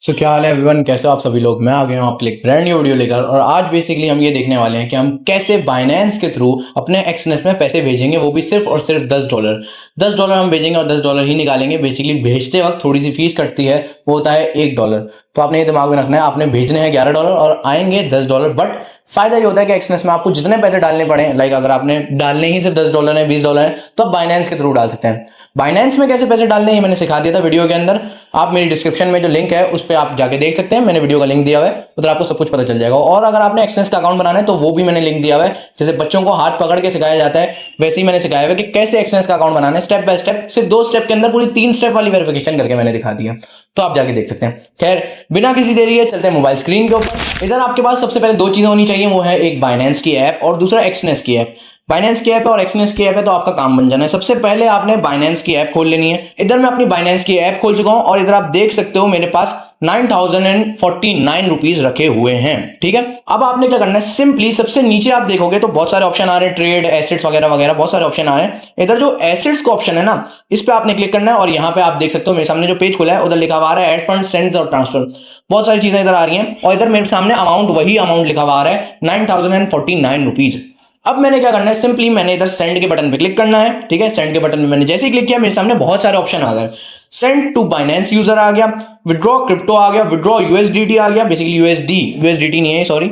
सो क्या हाल है एवरीवन, कैसे हो आप सभी लोग। मैं आ गया हूँ आपके लिए एक ब्रांड न्यू वीडियो लेकर। और आज बेसिकली हम ये देखने वाले हैं कि हम कैसे बाइनेंस के थ्रू अपने एक्सनेस में पैसे भेजेंगे, वो भी सिर्फ और सिर्फ $10। $10 हम भेजेंगे और $10 ही निकालेंगे। बेसिकली भेजते वक्त थोड़ी सी फीस कटती है, वो होता है $1। तो आपने ये दिमाग में रखना है, आपने भेजने हैं $11 और आएंगे $10। बट फायदा ये होता है कि एक्सनेस में आपको जितने पैसे डालने पड़े, लाइक अगर आपने डालने ही सिर्फ $10 है, $20 है, तो आप बाइनेंस के थ्रू डाल सकते हैं। बाइनेंस में कैसे पैसे डालने हैं मैंने सिखा दिया था वीडियो के अंदर। आप मेरी डिस्क्रिप्शन में जो लिंक है उस पर आप जाके देख सकते हैं, मैंने वीडियो का लिंक दिया हुआ है, उधर आपको सब कुछ पता चल जाएगा। और अगर आपने एक्सनेस का अकाउंट बनाना है तो वो भी मैंने लिंक दिया हुआ है। जैसे बच्चों को हाथ पकड़ के सिखाया जाता है, वैसे ही मैंने सिखाया हुआ है कि कैसे एक्सनेस का अकाउंट बनाना है, स्टेप बाय स्टेप। सिर्फ 2 स्टेप के अंदर पूरी 3 स्टेप वाली वेरिफिकेशन करके मैंने दिखा दिया, तो आप जाके देख सकते हैं। खैर, बिना किसी देरी के चलते हैं मोबाइल स्क्रीन के ऊपर। इधर आपके पास सबसे पहले 2 चीजें होनी चाहिए, वो है एक बाइनेंस की ऐप और दूसरा एक्सनेस की ऐप। बाइनेंस की ऐप और एक्सनेस की ऐप है तो आपका काम बन जाना है। सबसे पहले आपने बाइनेंस की ऐप खोल लेनी है। इधर मैं अपनी बाइनेंस की ऐप खोल चुका हूं और इधर आप देख सकते हो मेरे पास 9049 रुपीज रखे हुए हैं। ठीक है, अब आपने क्या करना है, सिंपली सबसे नीचे आप देखोगे तो बहुत सारे ऑप्शन आ रहे हैं, ट्रेड, एसेट्स वगैरह वगैरह, बहुत सारे ऑप्शन आ रहे हैं। इधर जो एसेट्स का ऑप्शन है ना, इस पे आपने क्लिक करना है और यहाँ पे आप देख सकते हो मेरे सामने जो पेज खुला है उधर लिखा हुआ है एड फंड, सेंड और ट्रांसफर। बहुत सारी चीजें इधर आ रही हैं और इधर मेरे सामने अमाउंट, वही अमाउंट लिखा हुआ है 9049 रुपीज। अब मैंने क्या करना है, सिंपली मैंने इधर सेंड के बटन पे क्लिक करना है। ठीक है, सेंड के बटन पे मैंने जैसे ही क्लिक किया मेरे सामने बहुत सारे ऑप्शन आ गए। सेंड टू बाइनेंस यूजर आ गया, विड्रॉ क्रिप्टो आ गया, विड्रॉ यूएसडीटी आ गया, बेसिकली यूएसडीटी नहीं है, सॉरी,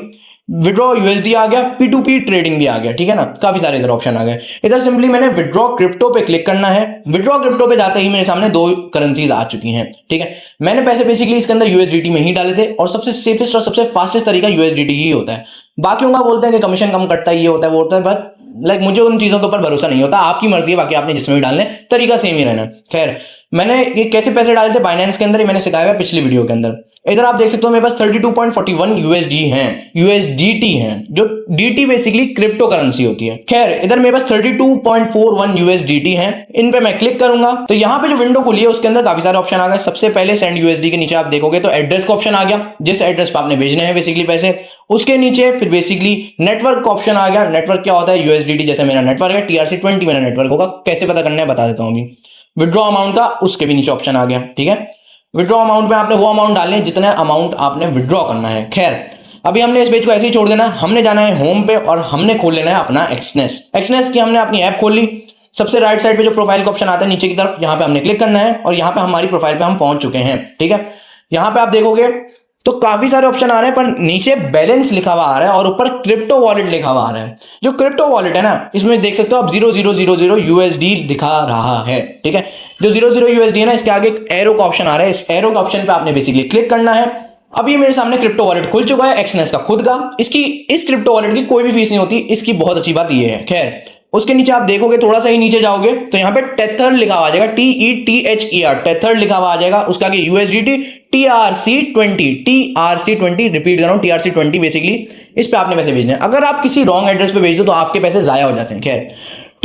विड्रॉ यूएसडी आ गया, P2P ट्रेडिंग भी आ गया। ठीक है ना, काफी सारे इधर ऑप्शन आ गए। इधर सिंपली मैंने विड्रॉ क्रिप्टो पे क्लिक करना है। विड्रॉ क्रिप्टो पे जाते ही मेरे सामने 2 करेंसीज आ चुकी हैं। ठीक है, मैंने पैसे बेसिकली इसके अंदर यूएसडीटी में ही डाले थे और सबसे सेफेस्ट और सबसे फास्टेस्ट तरीका यूएसडीटी ही होता है। बाकियों का बोलते हैं कि कमीशन कम कटता है, ये होता है वो होता है, बट लाइक मुझे उन चीजों के ऊपर भरोसा नहीं होता। आपकी मर्जी है, बाकी आपने जिसमें भी डालने, तरीका सेम ही रहना। खैर, मैंने ये कैसे पैसे डाले थे बाइनेंस के अंदर, ये मैंने सिखाया है पिछली वीडियो के अंदर। इधर आप देख सकते हो मेरे पास 32.41 यूएसडी हैं, यूएसडीटी हैं, जो डीटी बेसिकली क्रिप्टो करेंसी होती है। खैर, इधर मेरे पास 32.41 यूएसडीटी हैं। इन पे मैं क्लिक करूंगा तो यहाँ पे जो विंडो खुली है उसके अंदर काफी सारे ऑप्शन आ गए। सबसे पहले सेंड यूएसडी के नीचे आप देखोगे तो एड्रेस का ऑप्शन आ गया, जिस एड्रेस पर आपने भेजने हैं बेसिकली पैसे। उसके नीचे फिर बेसिकली नेटवर्क का ऑप्शन आ गया। नेटवर्क क्या होता है, यूएसडीटी जैसे मेरा नेटवर्क है, TRC20 मेरा नेटवर्क होगा। कैसे पता करना है बता देता हूं अभी। विड्रॉ अमाउंट का उसके भी नीचे ऑप्शन आ गया। ठीक है, विड्रॉ अमाउंट में आपने वो अमाउंट डालने जितना अमाउंट आपने विड्रॉ करना है। खैर, अभी हमने इस पेज को ऐसे ही छोड़ देना, हमने जाना है होम पे और हमने खोल लेना है अपना एक्सनेस। एक्सनेस की हमने अपनी ऐप खोल ली। सबसे राइट साइड पे जो प्रोफाइल का ऑप्शन आता है नीचे की तरफ, यहाँ पे हमने क्लिक करना है और यहाँ पे हमारी प्रोफाइल पे हम पहुंच चुके हैं। ठीक है, यहाँ पे आप देखोगे तो काफी सारे ऑप्शन आ रहे हैं, पर नीचे बैलेंस लिखा हुआ आ रहा है और ऊपर क्रिप्टो वॉलेट लिखा हुआ आ रहा है। जो क्रिप्टो वॉलेट है ना, इसमें देख सकते हो आप 0000 यूएसडी दिखा रहा है। ठीक है, जो 00 यूएसडी है ना, इसके आगे एक एरो का ऑप्शन आ रहा है। इस एरो का ऑप्शन पे आपने बेसिकली क्लिक करना है। अब ये मेरे सामने क्रिप्टो वॉलेट खुल चुका है, एक्सनेस का खुद का। इसकी, इस क्रिप्टो वॉलेट की कोई भी फीस नहीं होती, इसकी बहुत अच्छी बात ये है। खैर, उसके नीचे आप देखोगे, थोड़ा सा ही नीचे जाओगे तो यहाँ पे टेथर लिखा हुआ आ जाएगा, TETHER, टेथर लिखा हुआ आ जाएगा। उसका आगे यूएसडीटी TRC20 रिपीट कर रहा हूं, TRC20 बेसिकली इस पे आपने पैसे भेजने हैं। अगर आप किसी रॉन्ग एड्रेस पे भेज दो तो आपके पैसे जाया हो जाते हैं। खैर,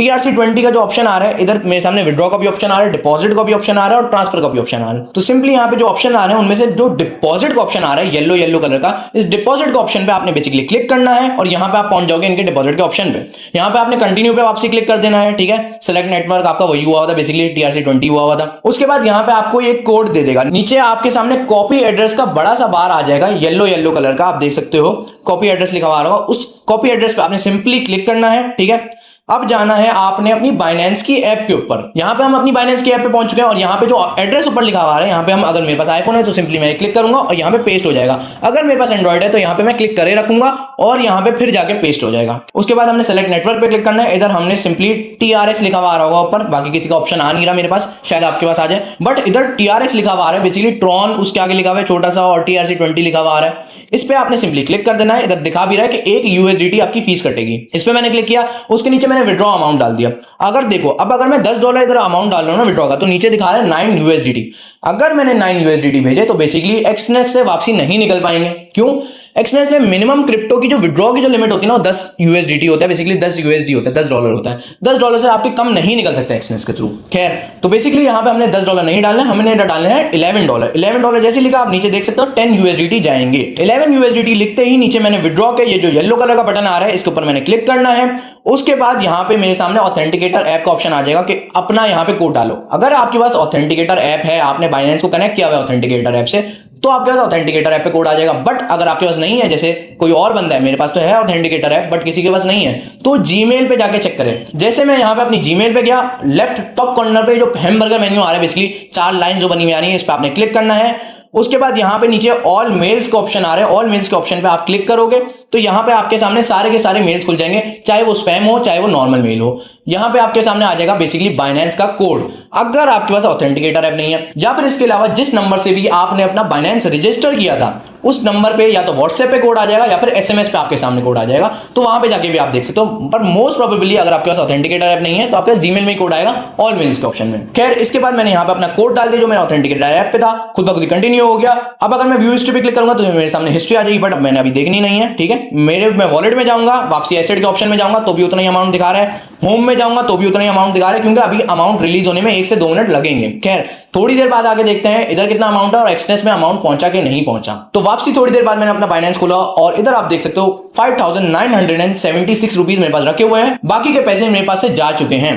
TRC20 का जो ऑप्शन आ रहा है, इधर मेरे सामने विड्रॉ का भी ऑप्शन आ रहा है, डिपॉजिट का भी ऑप्शन आ रहा है और ट्रांसफर का भी ऑप्शन आ रहा है। तो सिंपली यहाँ पे जो ऑप्शन आ रहे हैं उनमें से जो डिपॉजिट का ऑप्शन आ रहा है येलो कलर का, इस डिपॉजिट का ऑप्शन पे आपने बेसिकली क्लिक करना है और यहाँ पे आप पहुंच जाओगे इनके डिपॉजिट के ऑप्शन पे। यहाँ पे आपने कंटिन्यू पे वापसी क्लिक कर देना है। ठीक है, सेलेक्ट नेटवर्क आपका वही हुआ था, बेसिकली TRC20 हुआ था। उसके बाद यहाँ पे आपको एक कोड दे देगा, नीचे आपके सामने कॉपी एड्रेस का बड़ा सा बार आ जाएगा, येलो कलर का, आप देख सकते हो कॉपी एड्रेस लिखा हुआ होगा। उस कॉपी एड्रेस पे आपने सिंपली क्लिक करना है। ठीक है, अब जाना है आपने अपनी बाइनेंस की ऐप के ऊपर। यहाँ पे हम अपनी बाइनेंस की ऐप पे पहुंच चुके हैं और यहाँ पे जो एड्रेस ऊपर लिखा हुआ है, यहाँ पे हम, अगर मेरे पास आईफोन है तो सिंपली मैं क्लिक करूंगा और यहाँ पे पेस्ट हो जाएगा। अगर मेरे पास एंड्रॉइड है तो यहाँ पे मैं क्लिक करे रखूंगा और यहाँ पे फिर जाके पेस्ट हो जाएगा। उसके बाद हमने सेलेक्ट नेटवर्क पे क्लिक करना है। इधर हमने सिंपली TRX लिखा हुआ आ रहा होगा ऊपर, बाकी किसी का ऑप्शन आ नहीं रहा मेरे पास, शायद आपके पास आ जाए, बट इधर TRX लिखा हुआ आ रहा है, बेसिकली ट्रॉन उसके आगे लिखा हुआ है छोटा सा और TRC20 लिखा हुआ आ रहा है। इस पे आपने सिंपली क्लिक कर देना है। इधर दिखा भी रहा है कि 1 यूएसडीटी आपकी फीस कटेगी। इस पे मैंने क्लिक किया, उसके नीचे मैंने विड्रॉ अमाउंट डाल दिया। अगर देखो, अब अगर मैं $10 इधर अमाउंट डाल रहा हूं ना विड्रॉ का, तो नीचे दिखा रहा है 9 यूएसडीटी। अगर मैंने 9 यूएसडीटी भेजे तो बेसिकली एक्सनेस से वापसी नहीं निकल पाएंगे। क्यों? एक्सनेस में मिनिमम क्रिप्टो की जो विड्रॉ की जो लिमिट होती है ना, वो 10 यूएसडीटी होता है, बेसिकली 10 यूएसडी होता है, $10 होता है। $10 से आपके कम नहीं निकल सकता एक्सनेस के थ्रू। खैर, तो बेसिकली यहाँ पे हमने $10 नहीं डालना है, हमने डालने हैं $11। $11 जैसे लिखा, आप नीचे देख सकते हो 10 यूएसडीटी जाएंगे। 11 यूएसडीटी लिखते ही नीचे मैंने विड्रॉ के ये जो येलो कलर का बटन आ रहा है, इसके ऊपर मैंने क्लिक करना है। उसके बाद यहाँ पे मेरे सामने ऑथेंटिकेटर ऐप का ऑप्शन आ जाएगा कि अपना यहाँ पे कोड डालो। अगर आपके पास ऑथेंटिकेटर ऐप है, आपने बाइनेंस को कनेक्ट किया हुआ है ऑथेंटिकेटर ऐप से, तो आपके पास ऑथेंटिकेटर ऐप पे कोड आ जाएगा। बट अगर आपके पास नहीं है, जैसे कोई और बंदा है, मेरे पास तो है ऑथेंटिकेटर ऐप बट किसी के पास नहीं है, तो जीमेल पे जाके चेक करें। जैसे मैं यहाँ पे अपनी जीमेल पे गया, लेफ्ट टॉप कॉर्नर पे जो हैमबर्गर मेन्यू आ रहा है, बेसिकली 4 लाइन जो बनी हुई आ रही है, इस पे आपने क्लिक करना है। उसके बाद यहाँ पे नीचे ऑल मेल्स का ऑप्शन आ रहा है, ऑल मेल्स के ऑप्शन पे आप क्लिक करोगे तो यहाँ पे आपके सामने सारे के सारे मेल्स खुल जाएंगे, चाहे वो स्पैम हो चाहे वो नॉर्मल मेल हो। यहाँ पे आपके सामने आ जाएगा बेसिकली बाइनेंस का कोड। अगर आपके पास ऑथेंटिकेटर ऐप नहीं है या फिर इसके अलावा जिस नंबर से भी आपने अपना बाइनेंस रजिस्टर किया था उस नंबर पे या तो व्हाट्सएप पे कोड आ जाएगा या फिर एसएमएस पे आपके सामने कोड आ जाएगा, तो वहां पे जाके भी आप देख सकते हो। पर मोस्ट प्रोबेबली अगर आपके पास ऑथेंटिकेटर ऐप नहीं है तो आपके पास जीमेल में ही कोड आएगा, ऑल मेल्स के ऑप्शन में। खैर, इसके बाद मैंने यहाँ पे अपना कोड डाल दिया जो मेरा ऑथेंटिकेटर ऐप पे था, खुद ब खुद कंटिन्यू हो गया। अब अगर मैं व्यू हिस्ट्री पे क्लिक करूंगा तो मेरे सामने हिस्ट्री आ जाएगी, बट मैंने अभी देखनी नहीं है। ठीक है, मैं वॉलेट में जाऊंगा, वापसी एसेट के ऑप्शन में जाऊंगा तो भी उतना ही अमाउंट दिखा रहा है, होम में जाऊंगा तो भी उतना ही अमाउंट दिखा रहा है, क्योंकि अभी अमाउंट रिलीज होने में 1 से 2 मिनट लगेंगे। खैर, थोड़ी देर बाद आगे देखते हैं इधर कितना अमाउंट है और एक्सनेस में अमाउंट पहुंचा कि नहीं पहुंचा। तो वापसी थोड़ी देर बाद मैंने अपना बाइनेंस खोला और इधर आप देख सकते हो 5976 रुपीज मेरे पास रखे हुए हैं, बाकी के पैसे मेरे पास से जा चुके हैं।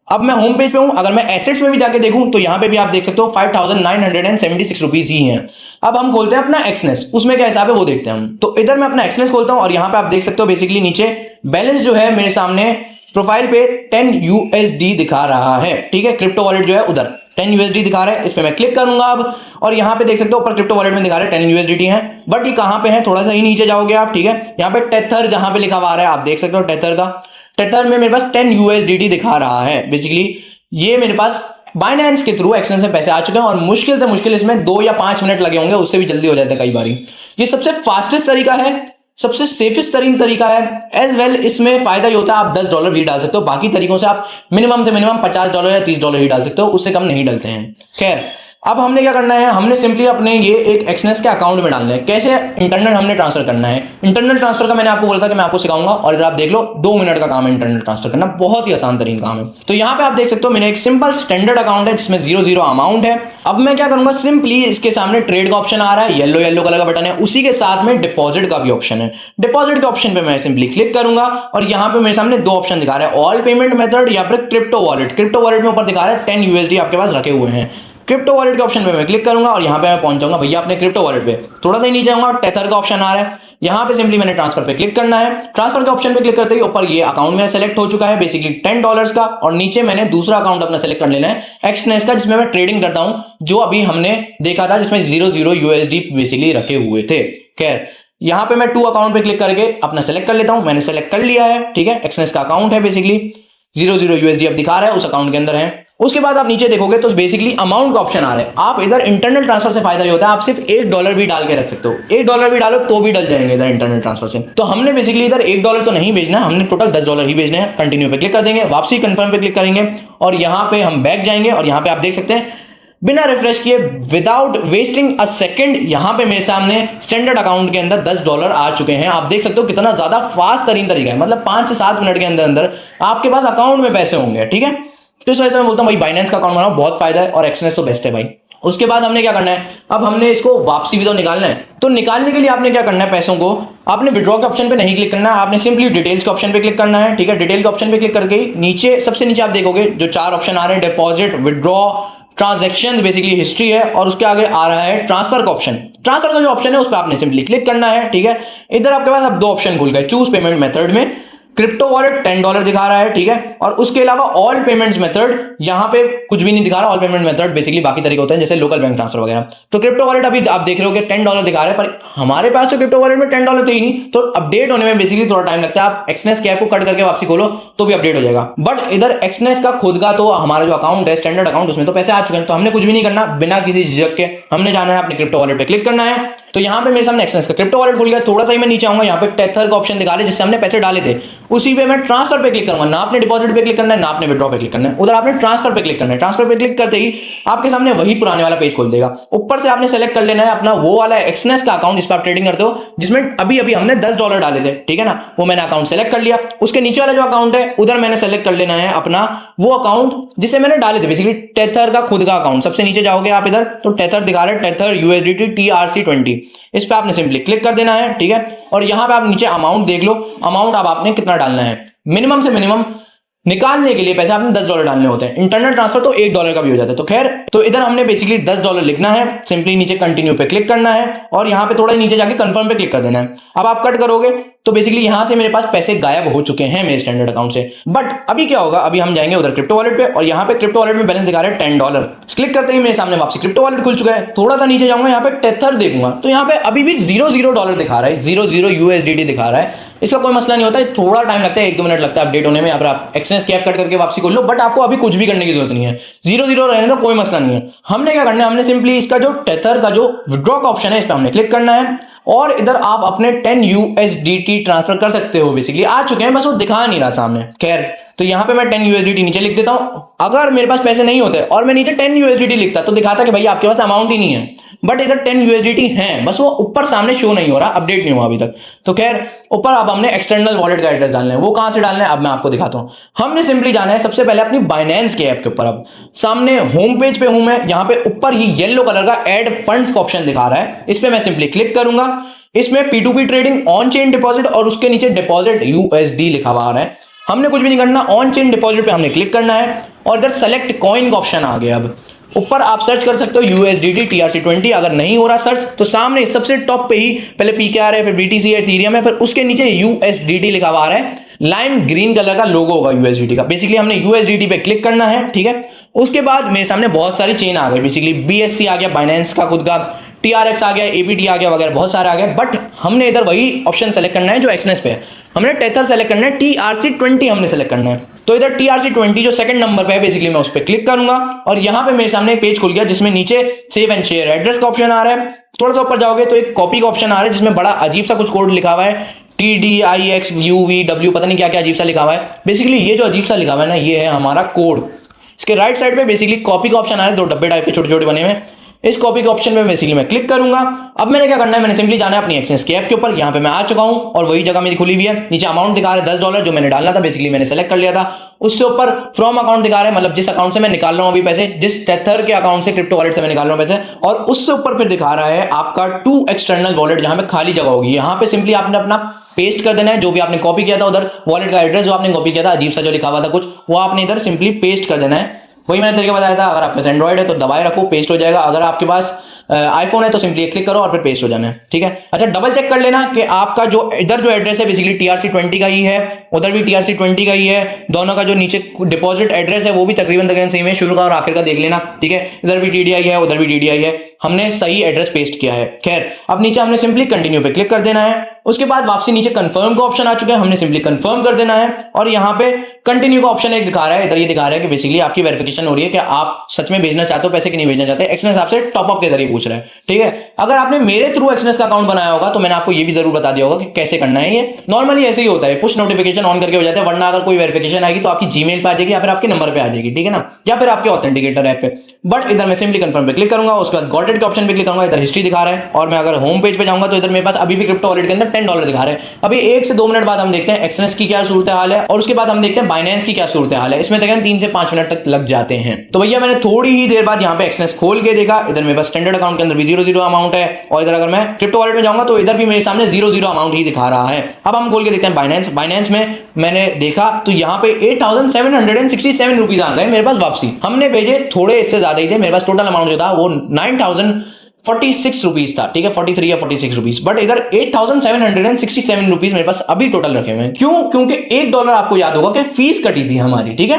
अब मैं होम पेज पे हूं, अगर मैं एसेट्स में भी जाके देखूं तो यहां पे भी आप देख सकते हो 5976 रुपीज ही हैं। अब हम खोलते हैं अपना एक्सनेस, उसमें क्या हिसाब है वो देखते हैं हम। तो इधर मैं अपना एक्सनेस खोलता हूं और यहां पे आप देख सकते हो बेसिकली नीचे बैलेंस जो है मेरे सामने प्रोफाइल पे 10 USD दिखा रहा है। ठीक है, क्रिप्टो वॉलेट जो है उधर 10 USD दिखा रहा है, इस पे मैं क्लिक करूंगा अब और यहाँ पे देख सकते हो ऊपर क्रिप्टो वॉलेट में दिखा रहा है 10 USDT है, बट ये कहाँ पे है, थोड़ा सा ही नीचे जाओगे आप। ठीक है, यहाँ पे टेथर जहां पे लिखा हुआ आ रहा है आप देख सकते हो टेथर का, टेथर में मेरे पास 10 USDT दिखा रहा है। बेसिकली ये मेरे पास बाइनेंस के थ्रू एक्सचेंज से पैसे आ चुके हैं और मुश्किल से मुश्किल इसमें 2 या 5 मिनट लगे होंगे, उससे भी जल्दी हो जाता है कई बारी। ये सबसे फास्टेस्ट तरीका है, सबसे सेफेस्ट तरीका है एज वेल। इसमें फायदा ये होता है आप $10 भी डाल सकते हो, बाकी तरीकों से आप मिनिमम से मिनिमम $50 या $30 ही डाल सकते हो, उससे कम नहीं डालते हैं। खैर, अब हमने क्या करना है, हमने सिंपली अपने ये एक एक्सनेस के अकाउंट में डालना है। कैसे इंटरनल हमने ट्रांसफर करना है, इंटरनल ट्रांसफर का मैंने आपको बोला था कि मैं आपको सिखाऊंगा और इधर आप देख लो 2 मिनट का काम है इंटरनल ट्रांसफर करना, बहुत ही आसान तरीन काम है। तो यहाँ पे आप देख सकते हो मेरा एक सिंपल स्टैंडर्ड अकाउंट है जिसमें 0 अमाउंट है। अब मैं क्या करूंगा, सिंपली इसके सामने ट्रेड का ऑप्शन आ रहा है, येलो कलर का बटन है, उसी के साथ में डिपॉजिट का भी ऑप्शन है। डिपॉजिट के ऑप्शन पे मैं सिंपली क्लिक करूंगा और यहाँ पे मेरे सामने 2 ऑप्शन दिखा रहा है, ऑल पेमेंट मेथड या फिर क्रिप्टो वॉलेट। क्रिप्टो वॉलेट में ऊपर दिखा रहा है 10 USD आपके पास रखे हुए हैं। क्रिप्टो वॉलेट के ऑप्शन पे मैं क्लिक करूंगा और यहाँ पे मैं पहुंच जाऊंगा भैया अपने क्रिप्टो वॉलेट पे। थोड़ा सा ही नीचे आऊंगा, टेथर का ऑप्शन आ रहा है, यहाँ पे सिंपली मैंने ट्रांसफर पे क्लिक करना है। ट्रांसफर के ऑप्शन पे क्लिक करते ही ऊपर ये अकाउंट मेरा सेलेक्ट हो चुका है बेसिकली $10 का, और नीचे मैंने दूसरा अकाउंट अपना सेलेक्ट कर लेना है एक्सनेस का, जिसमें मैं ट्रेडिंग करता हूं, जो अभी हमने देखा था जिसमें 0 USD बेसिकली रखे हुए थे। खैर, यहाँ पे मैं 2 अकाउंट पे क्लिक करके अपना सेलेक्ट कर लेता हूं, मैंने सेलेक्ट कर लिया है। ठीक है, एक्सनेस का अकाउंट है बेसिकली 0 USD अब दिखा रहा है, उस अकाउंट के अंदर है। उसके बाद आप नीचे देखोगे तो बेसिकली अमाउंट का ऑप्शन आ रहा है। आप इधर इंटरनल ट्रांसफर से फायदा ये होता है आप सिर्फ $1 भी डाल के रख सकते हो, $1 भी डालो तो भी डल जाएंगे इधर इंटरनल ट्रांसफर से। तो हमने बेसिकली इधर $1 तो नहीं भेजना है, हमने टोटल $10 ही भेजने हैं। कंटिन्यू पे क्लिक कर देंगे, वापसी कंफर्म पे क्लिक करेंगे और यहाँ पे हम बैक जाएंगे और यहाँ पे आप देख सकते हैं बिना रिफ्रेश किए विदाउट वेस्टिंग अ सेकंड यहाँ पे मेरे सामने स्टैंडर्ड अकाउंट के अंदर $10 आ चुके हैं। आप देख सकते हो कितना ज्यादा फास्ट तरीन तरीका है, मतलब 5 से 7 मिनट के अंदर अंदर आपके पास अकाउंट में पैसे होंगे। ठीक है, तो इस वजह से मैं बोलता हूँ भाई बाइनेंस का अकाउंट बनाओ, बहुत फायदा है और एक्सनेस तो बेस्ट है भाई। उसके बाद हमने क्या करना है, अब हमने इसको वापसी भी तो निकालना है। तो निकालने के लिए आपने क्या करना है, पैसों को आपने विड्रॉ के ऑप्शन पे नहीं क्लिक करना है, आपने सिंपली डिटेल्स के ऑप्शन पे क्लिक करना है। ठीक है, डिटेल के ऑप्शन पे क्लिक करके नीचे सबसे नीचे आप देखोगे जो 4 ऑप्शन आ रहे हैं, deposit, withdraw, transaction basically history है, और उसके आगे आ रहा है ट्रांसफर का ऑप्शन। ट्रांसफर का जो ऑप्शन है उस पर आपने सिंपली क्लिक करना है। ठीक है, इधर आपके पास अब 2 ऑप्शन खुल गए, चूज पेमेंट मेथड में क्रिप्टो वॉलेट $10 दिखा रहा है। ठीक है, और उसके अलावा ऑल पेमेंट्स मेथड यहाँ पे कुछ भी नहीं दिखा रहा। ऑल पेमेंट मेथड बेसिकली बाकी तरीके होते हैं जैसे लोकल बैंक ट्रांसफर वगैरह। तो क्रिप्टो वॉलेट अभी आप देख रहे हो कि $10 दिखा रहा है, पर हमारे पास तो क्रिप्टो वॉलेट में $10 थे ही नहीं, तो अपडेट होने में बेसिकली थोड़ा टाइम लगता है। आप एक्सनेस के ऐप को कट करके वापसी खोलो तो भी अपडेट हो जाएगा, बट इधर एक्सनेस का खुद का तो हमारा जो अकाउंट है स्टैंडर्ड अकाउंट उसमें तो पैसे आ चुके हैं, तो हमने कुछ भी नहीं करना, बिना किसी झिझक के हमने जाना है अपने क्रिप्टो वॉलेट पे क्लिक करना है। तो यहाँ पे मेरे सामने एक्सनेस का क्रिप्टो वॉलेट खुल गया। थोड़ा सा ही मैं नीचे आऊंगा, यहाँ पे टेथर का ऑप्शन दिखा रहा है जिससे हमने पैसे डाले थे, उसी पे मैं ट्रांसफर पे क्लिक करूंगा। ना आपने डिपॉजिट पे क्लिक करना है ना आपने विड्रॉ पे क्लिक करना है, उधर आपने ट्रांसफर पे क्लिक करना है। ट्रांसफर पे क्लिक करते ही आपके सामने वही पुराने वाला पेज खोल देगा। ऊपर से आपने सेलेक्ट कर लेना है अपना वो वाला एक्सनेस का अकाउंट जिस पर आप ट्रेडिंग करते हो, जिसमें अभी अभी हमने $10 डाले थे। ठीक है ना, वो मैंने अकाउंट सेलेक्ट कर लिया। उसके नीचे वाला जो अकाउंट है उधर मैंने सेलेक्ट कर लेना है अपना वो अकाउंट जिससे मैंने डाले थे, बेसिकली टेथर का खुद का अकाउंट। सबसे नीचे जाओगे आप इधर तो टेथर दिखा रहा है, टेथर USDT TRC20, इस पर आपने सिंपली क्लिक कर देना है। ठीक है, और यहां पे आप नीचे अमाउंट देख लो, अमाउंट अब आपने कितना डालना है। मिनिमम से मिनिमम निकालने के लिए पैसे आपने $10 डालने होते हैं, इंटरनल ट्रांसफर तो $1 का भी हो जाता है। तो खैर, तो इधर हमने बेसिकली $10 लिखना है, सिंपली नीचे कंटिन्यू पे क्लिक करना है और यहाँ पे थोड़ा नीचे जाके कंफर्म पे क्लिक कर देना है। अब आप कट करोगे तो बेसिकली यहाँ से मेरे पास पैसे गायब हो चुके हैं मेरे स्टैंडर्ड अकाउंट से। बट अभी क्या होगा, अभी हम जाएंगे उधर क्रिप्टो वॉलेट पे और यहाँ पे क्रिप्टो वॉलेट में बैलेंस दिखा रहा है $10। क्लिक करते ही मेरे सामने वापसी क्रिप्टो वॉलेट खुल चुका है। थोड़ा सा नीचे जाऊंगा, यहाँ पे टेथर देखूंगा तो यहाँ पे अभी भी $0 दिखा रहा है, 00 USDT दिखा रहा है। इसका कोई मसला नहीं होता है, थोड़ा टाइम लगता है, 1-2 मिनट लगता है अपडेट होने में। अगर आप एक्सचेंज कैप कट करके वापसी खोल लो, बट आपको अभी कुछ भी करने की जरूरत नहीं है, 00 रहने दो, कोई मसला नहीं है। हमने क्या करना है, हमने सिंपली इसका जो टेथर का जो विड्रॉ का ऑप्शन है इस पर हमने क्लिक करना है और इधर आप अपने 10 USDT ट्रांसफर कर सकते हो। बेसिकली आ चुके हैं, बस वो दिखा नहीं रहा सामने। खैर, तो यहाँ पे मैं 10 USDT नीचे लिख देता हूं। अगर मेरे पास पैसे नहीं होते और मैं नीचे 10 USDT लिखता तो दिखाता कि भाई आपके पास अमाउंट ही नहीं है, बट इधर 10 USDT है, बस वो ऊपर सामने शो नहीं हो रहा, अपडेट नहीं हुआ अभी तक। तो खैर, ऊपर अब हमने एक्सटर्नल वॉलेट का एड्रेस डालना है। वो कहां से डालना है अब मैं आपको दिखाता हूं। हमने सिंपली जाना है सबसे पहले अपनी बाइनेंस के ऐप के ऊपर। अब सामने होम पेज पे हूं मैं, यहाँ पे ऊपर ही येलो कलर का ऐड फंड्स का ऑप्शन दिखा रहा है, इस पे मैं सिंपली क्लिक करूंगा। इसमें P2P trading, on chain deposit और उसके नीचे डिपॉजिट USD लिखा हुआ आ रहा है। हमने कुछ भी नहीं करना, ऑन चेन डिपॉजिट पे हमने क्लिक करना है और इधर सेलेक्ट कॉइन का ऑप्शन आ गया। अब ऊपर आप सर्च कर सकते हो USDT TRC20। अगर नहीं हो रहा सर्च तो सामने सबसे टॉप पे ही पहले PKR है, फिर BTC है, इथेरियम है, फिर उसके नीचे USDT लिखा हुआ आ रहा है। लाइम ग्रीन कलर का लोगो होगा USDT का। बेसिकली हमने USDT पे क्लिक करना है, ठीक है। उसके बाद मेरे सामने बहुत सारी चेन आ गई, बेसिकली BSC आ गया, बाइनेंस का खुद का, TRX आ गया, APT आ गया वगैरह, बहुत सारे आ गए। बट हमने इधर वही ऑप्शन सेलेक्ट करना है जो एक्सनेस पे है। हमने टेथर सेलेक्ट करना है, TRC20 हमने सेलेक्ट करना है। तो इधर TRC20 जो सेकंड नंबर पे है, बेसिकली मैं उस पर क्लिक करूंगा और यहाँ पे मेरे सामने एक पेज खुल गया जिसमें नीचे सेव एंड शेयर एड्रेस का ऑप्शन आ रहा है। थोड़ा सा ऊपर जाओगे तो एक कॉपी का ऑप्शन आ रहा है जिसमें बड़ा अजीब सा कुछ कोड लिखा हुआ है, TDIXUVW, पता नहीं क्या क्या अजीब सा लिखा हुआ है। बेसिकली ये जो अजीब सा लिखा हुआ है ना, ये है हमारा कोड। इसके राइट साइड पे बेसिकली कॉपी का ऑप्शन आ रहा है, 2 डब्बे टाइप के छोटे छोटे बने हुए। इस कॉपी के ऑप्शन में बेसिकली मैं क्लिक करूंगा। अब मैंने क्या करना है, मैंने सिंपली जाना है अपनी एक्सचेंज के ऐप के ऊपर। यहाँ पे मैं आ चुका हूं और वही जगह मेरी खुली हुई है। नीचे अमाउंट दिखा रहा है $10 जो मैंने डालना था, बेसिकली मैंने सेलेक्ट कर लिया था। उससे ऊपर फ्रॉम अकाउंट दिखा रहा है, मतलब जिस अकाउंट से मैं निकाल रहा हूं अभी पैसे, जिस टेथर के अकाउंट से क्रिप्टो वॉलेट से मैं निकाल रहा हूं पैसे। और उससे ऊपर फिर दिखा रहा है आपका 2 एक्सटर्नल वॉलेट, जहां पे खाली जगह होगी। यहाँ पे सिंपली आपने अपना पेस्ट कर देना है, जो भी आपने कॉपी किया था उधर वॉलेट का एड्रेस जो आपने कॉपी किया था, अजीब सा जो लिखा हुआ था कुछ, वो आपने इधर सिंपली पेस्ट कर देना है। वही मैंने तरीका बताया था। अगर आपके पास एंड्रॉइड है तो दबाए रखो, पेस्ट हो जाएगा। अगर आपके पास आईफोन है तो सिंपली क्लिक करो और फिर पेस्ट हो जाना है, ठीक है। अच्छा, डबल चेक कर लेना कि आपका जो इधर जो एड्रेस है बेसिकली TRC20 का ही है, उधर भी TRC20 का ही है। दोनों का जो नीचे डिपॉजिट एड्रेस है वो भी तकरीबन सेम है, शुरू का और आखिर का देख लेना, ठीक है। इधर भी DDI है, उधर भी DDI है, हमने सही एड्रेस पेस्ट किया है। खैर, अब नीचे हमने सिंपली कंटिन्यू पे क्लिक कर देना है। उसके बाद वापसी नीचे कंफर्म का ऑप्शन आ चुका है, हमने सिंपली कंफर्म कर देना है और यहाँ पे कंटिन्यू का ऑप्शन एक दिखा रहा है। इधर ये दिखा रहा है कि बेसिकली आपकी वेरिफिकेशन हो रही है कि आप सच में भेजना चाहते हो पैसे कि नहीं भेजना चाहते। एक्सनेस आपसे टॉपअप के जरिए पूछ रहा है, ठीक है। अगर आपने मेरे थ्रू एक्सनेस का अकाउंट बनाया होगा तो मैंने आपको ये भी जरूर बता दिया होगा कि कैसे करना है। ये नॉर्मली ऐसे ही होता है, पुश नोटिफिकेशन ऑन करके हो जाता है, वरना अगर कोई वेरिफिकेशन आएगी तो आपकी जीमेल पे आ जाएगी या फिर आपके नंबर पे आ जाएगी, ठीक है ना, या फिर आपके ऑथेंटिकेटर ऐप पे। बट इधर मैं सिंपली कंफर्म पे क्लिक करूंगा, उसके बाद गॉट इट के ऑप्शन पे क्लिक करूंगा। इधर हिस्ट्री दिखा रहा है और मैं अगर होम पेज पे जाऊंगा तो इधर मेरे पास अभी भी क्रिप्टो वॉलेट के अंदर $10 दिखा रहे हैं। अभी 1 से 2 मिनट बाद हम देखते हैं एक्सनेस की क्या सूरत हाल है और उसके बाद हम देखते हैं बाइनेंस की क्या सूरत हाल है। इसमें तकरीबन 3 से 5 मिनट तक लग जाते हैं। तो भैया मैंने थोड़ी ही देर बाद यहाँ पे एक्सनेस खोल के देखा, इधर मेरे पास स्टैंडर्ड अकाउंट के अंदर भी 0 अमाउंट है और इधर अगर मैं क्रिप्टो वॉलेट में जाऊंगा तो इधर भी मेरे सामने 0 अमाउंट ही दिखा रहा है। अब हम खोल के देखते हैं बाइनेंस। बाइनेंस में मैंने देखा तो यहाँ पे 8,767 रुपीज आ गए मेरे पास वापसी। हमने भेजे थोड़े इससे ज्यादा ही थे, मेरे पास टोटल अमाउंट जो था वो 9,046 रुपीज था, ठीक है, 43 या 46 रुपीज। बट इधर 8,767 रुपीज मेरे पास अभी टोटल रखे हुए हैं। क्यों? क्योंकि $1 आपको याद होगा कि फीस कटी थी हमारी, ठीक है।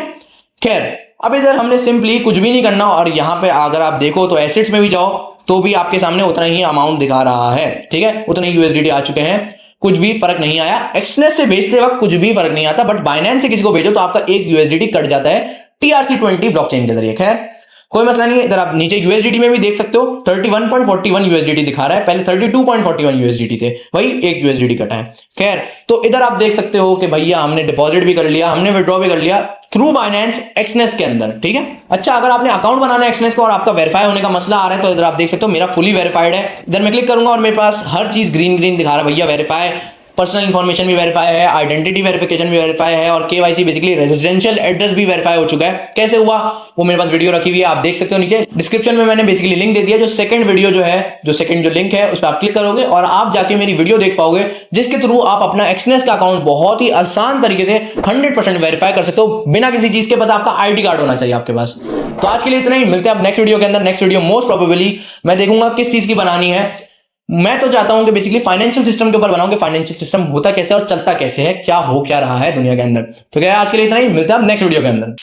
खैर, अब इधर हमने सिंपली कुछ भी नहीं करना और यहाँ पे अगर आप देखो तो एसेट्स में भी जाओ तो भी आपके सामने उतना ही अमाउंट दिखा रहा है, ठीक है, उतने USDT आ चुके हैं। कुछ भी फर्क नहीं आया। एक्सनेस से भेजते वक्त कुछ भी फर्क नहीं आता, बट बाइनेंस से किसी को भेजो तो आपका 1 USDT कट जाता है TRC20 ब्लॉकचेन के जरिए। खैर, कोई मसला नहीं है। इधर आप नीचे USDT में भी देख सकते हो 31.41 USDT दिखा रहा है, पहले 32.41 USDT थे, वही 1 USDT कटा है। खैर, तो इधर आप देख सकते हो कि भैया हमने डिपॉजिट भी कर लिया, हमने विड्रॉ भी कर लिया थ्रू बाइनेंस एक्सनेस के अंदर, ठीक है। अच्छा, अगर आपने अकाउंट बनाना है एक्सनेस का और आपका वेरीफाई होने का मसला आ रहा है तो इधर आप देख सकते हो मेरा फुली वेरीफाइड है। इधर मैं क्लिक करूंगा और मेरे पास हर चीज ग्रीन दिखा रहा है, भैया वेरीफाई पर्सनल इन्फॉर्मेशन भी वेरीफाई है, आइडेंटिटी वेरिफिकेशन भी वेरीफाई है और केवाईसी बेसिकली रेजिडेंशियल एड्रेस भी वेरीफाई हो चुका है। कैसे हुआ वो मेरे पास वीडियो रखी हुई है, आप देख सकते हो नीचे डिस्क्रिप्शन में मैंने बेसिकली लिंक दे दिया। जो सेकंड वीडियो जो सेकंड लिंक है उस पर आप क्लिक करोगे और आप जाके मेरी वीडियो देख पाओगे, जिसके थ्रू आप अपना एक्सनेस का अकाउंट बहुत ही आसान तरीके से 100% वेरीफाई कर सकते हो बिना किसी चीज के। बस आपका आईडी कार्ड होना चाहिए आपके पास। तो आज के लिए इतना ही, मिलते हैं अब नेक्स्ट वीडियो के अंदर। नेक्स्ट वीडियो मोस्ट प्रोबेबली मैं देखूंगा किस चीज की बनानी है। मैं तो चाहता हूं कि बेसिकली फाइनेंशियल सिस्टम के ऊपर बनाऊं कि फाइनेंशियल सिस्टम होता कैसे और चलता कैसे है, क्या हो क्या रहा है दुनिया के अंदर। तो क्या आज के लिए इतना ही, मिलते हैं अब नेक्स्ट वीडियो के अंदर।